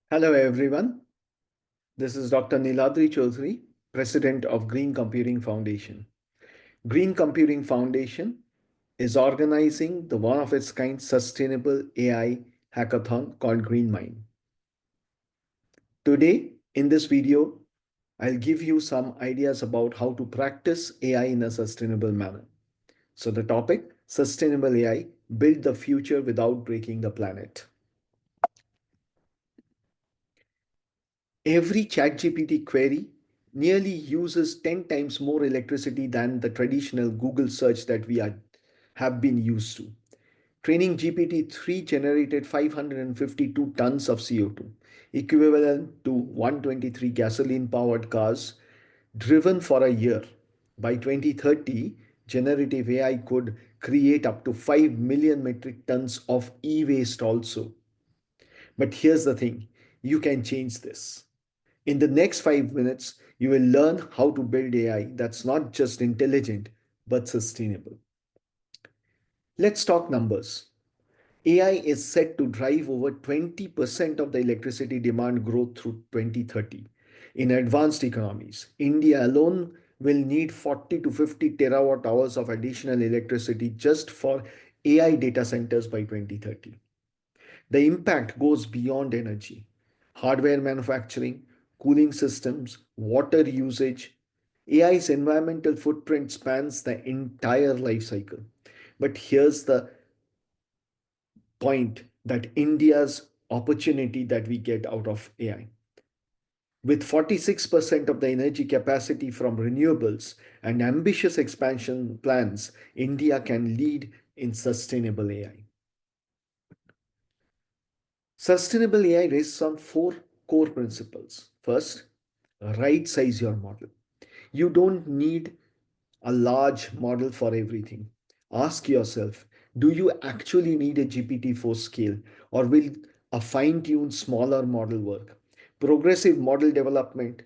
Hello, everyone. This is Dr. Niladri Chaudhary, President of Green Computing Foundation. Green Computing Foundation is organizing the one of its kind sustainable AI hackathon called Green Mind. Today, in this video, I'll give you some ideas about how to practice AI in a sustainable manner. So, the topic Sustainable AI Build the Future Without Breaking the Planet. Every ChatGPT query nearly uses 10 times more electricity than the traditional Google search that have been used to. Training GPT-3 generated 552 tons of CO2, equivalent to 123 gasoline powered cars driven for a year. By 2030, generative AI could create up to 5 million metric tons of e waste also. But here's the thing, you can change this. In the next 5 minutes, you will learn how to build AI that's not just intelligent, but sustainable. Let's talk numbers. AI is set to drive over 20% of the electricity demand growth through 2030. In advanced economies, India alone will need 40 to 50 terawatt hours of additional electricity just for AI data centers by 2030. The impact goes beyond energy. Hardware manufacturing, cooling systems, water usage. AI's environmental footprint spans the entire life cycle. But here's the point that India's opportunity that we get out of AI. With 46% of the energy capacity from renewables and ambitious expansion plans, India can lead in sustainable AI. Sustainable AI rests on four core principles. First, right size your model. You don't need a large model for everything. Ask yourself, do you actually need a GPT-4 scale, or will a fine-tuned smaller model work? Progressive model development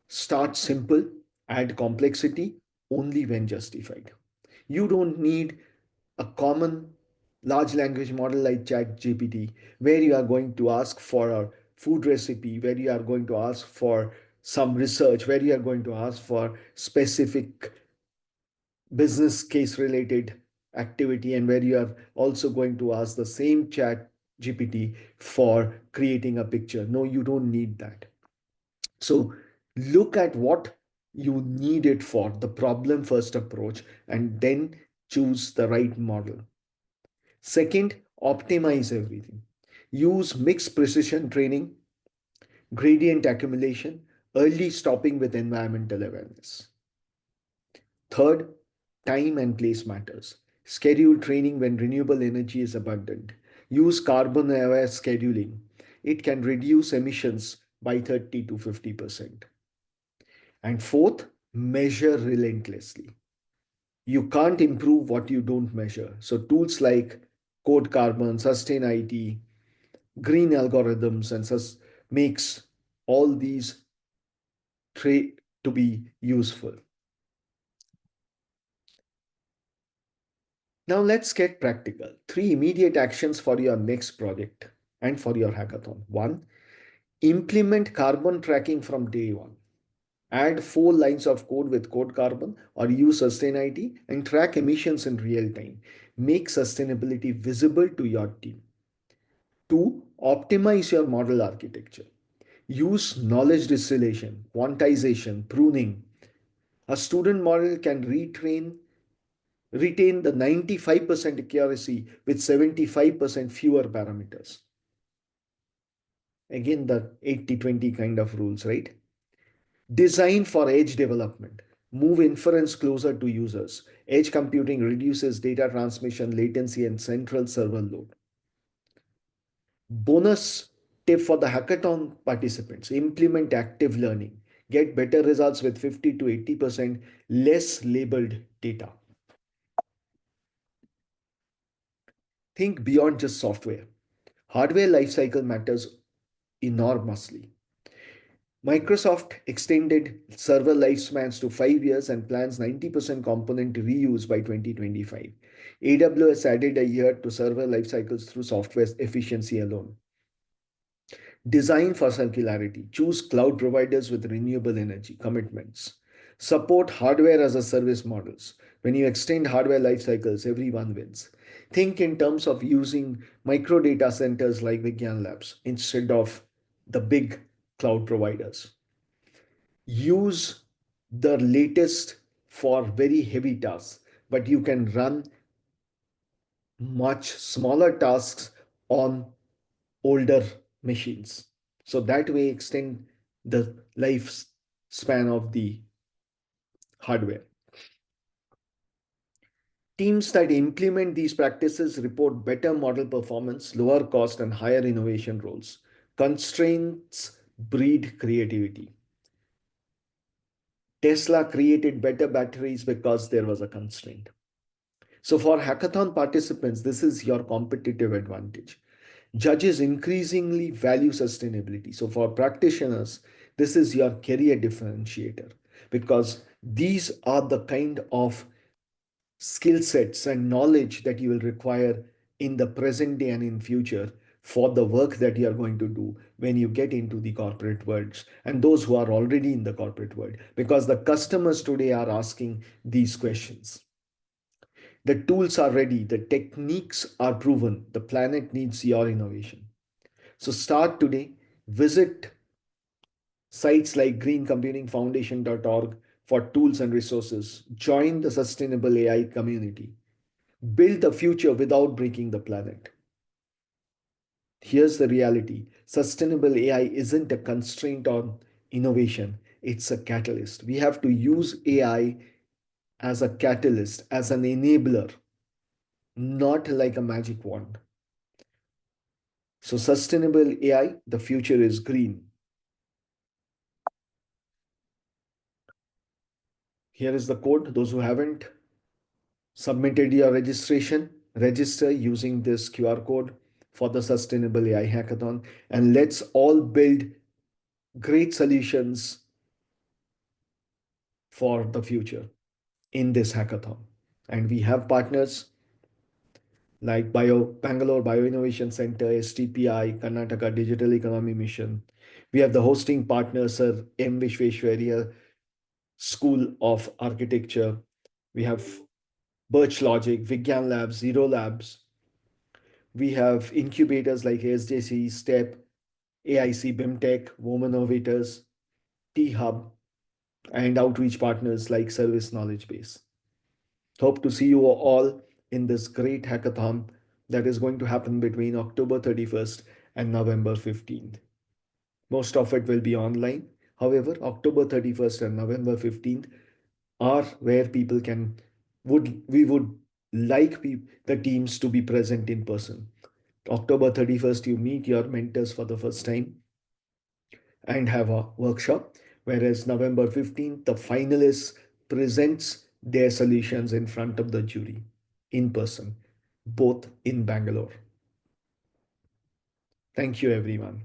start simple, add complexity only when justified. You don't need a common large language model like ChatGPT, where you are going to ask for a food recipe, where you are going to ask for some research, where you are going to ask for specific business case related activity, and where you are also going to ask the same chat GPT for creating a picture. No, you don't need that. So look at what you need it for, the problem first approach, and then choose the right model. Second, optimize everything. Use mixed precision training, gradient accumulation, early stopping with environmental awareness. Third, time and place matters. Schedule training when renewable energy is abundant. Use carbon aware scheduling. It can reduce emissions by 30 to 50%. And fourth, measure relentlessly. You can't improve what you don't measure. So tools like Code Carbon, Sustain IT, green algorithms, and makes all these to be useful. Now let's get practical. Three immediate actions for your next project and for your hackathon. One, implement carbon tracking from day one. Add 4 lines of code with Code Carbon or use Sustain IT and track emissions in real time. Make sustainability visible to your team. Two, optimize your model architecture. Use knowledge distillation, quantization, pruning. A student model can retain the 95% accuracy with 75% fewer parameters. Again, the 80-20 kind of rules, right? Design for edge development. Move inference closer to users. Edge computing reduces data transmission latency and central server load. Bonus tip for the hackathon participants, implement active learning. Get better results with 50 to 80% less labeled data. Think beyond just software. Hardware lifecycle matters enormously. Microsoft extended server lifespans to 5 years and plans 90% component reuse by 2025. AWS added a year to server lifecycles through software efficiency alone. Design for circularity. Choose cloud providers with renewable energy commitments. Support hardware as a service models. When you extend hardware life cycles, everyone wins. Think in terms of using micro data centers like Vigyan Labs instead of the big cloud providers. Use the latest for very heavy tasks, but you can run much smaller tasks on older machines. So that way extend the lifespan of the hardware. Teams that implement these practices report better model performance, lower cost, and higher innovation roles. Constraints breed creativity. Tesla created better batteries because there was a constraint. So, for hackathon participants, this is your competitive advantage. Judges increasingly value sustainability. So, for practitioners, this is your career differentiator because these are the kind of skill sets and knowledge that you will require in the present day and in future for the work that you are going to do when you get into the corporate worlds and those who are already in the corporate world because the customers today are asking these questions. The tools are ready, the techniques are proven, the planet needs your innovation. So start today, visit sites like greencomputingfoundation.org for tools and resources, join the sustainable AI community, build the future without breaking the planet. Here's the reality: sustainable AI isn't a constraint on innovation, it's a catalyst. We have to use AI as a catalyst, as an enabler, not like a magic wand. So, sustainable AI, the future is green. Here is the code. Those who haven't submitted your registration, register using this QR code for the Sustainable AI Hackathon. And let's all build great solutions for the future in this hackathon. And we have partners like Bangalore Bio Innovation Center, STPI, Karnataka Digital Economy Mission. We have the hosting partner, Sir M. Vishweshwarya School of Architecture. We have Birch Logic, Vigyan Labs, Zero Labs. We have incubators like SJC, STEP, AIC, BIMTech, Women Innovators, T Hub, and outreach partners like Service Knowledge Base. Hope to see you all in this great hackathon that is going to happen between October 31st and November 15th. Most of it will be online. However, October 31st and November 15th are where people can we would like the teams to be present in person. October 31st, you meet your mentors for the first time and have a workshop, whereas November 15th, the finalists presents their solutions in front of the jury in person, both in Bangalore. Thank you, everyone.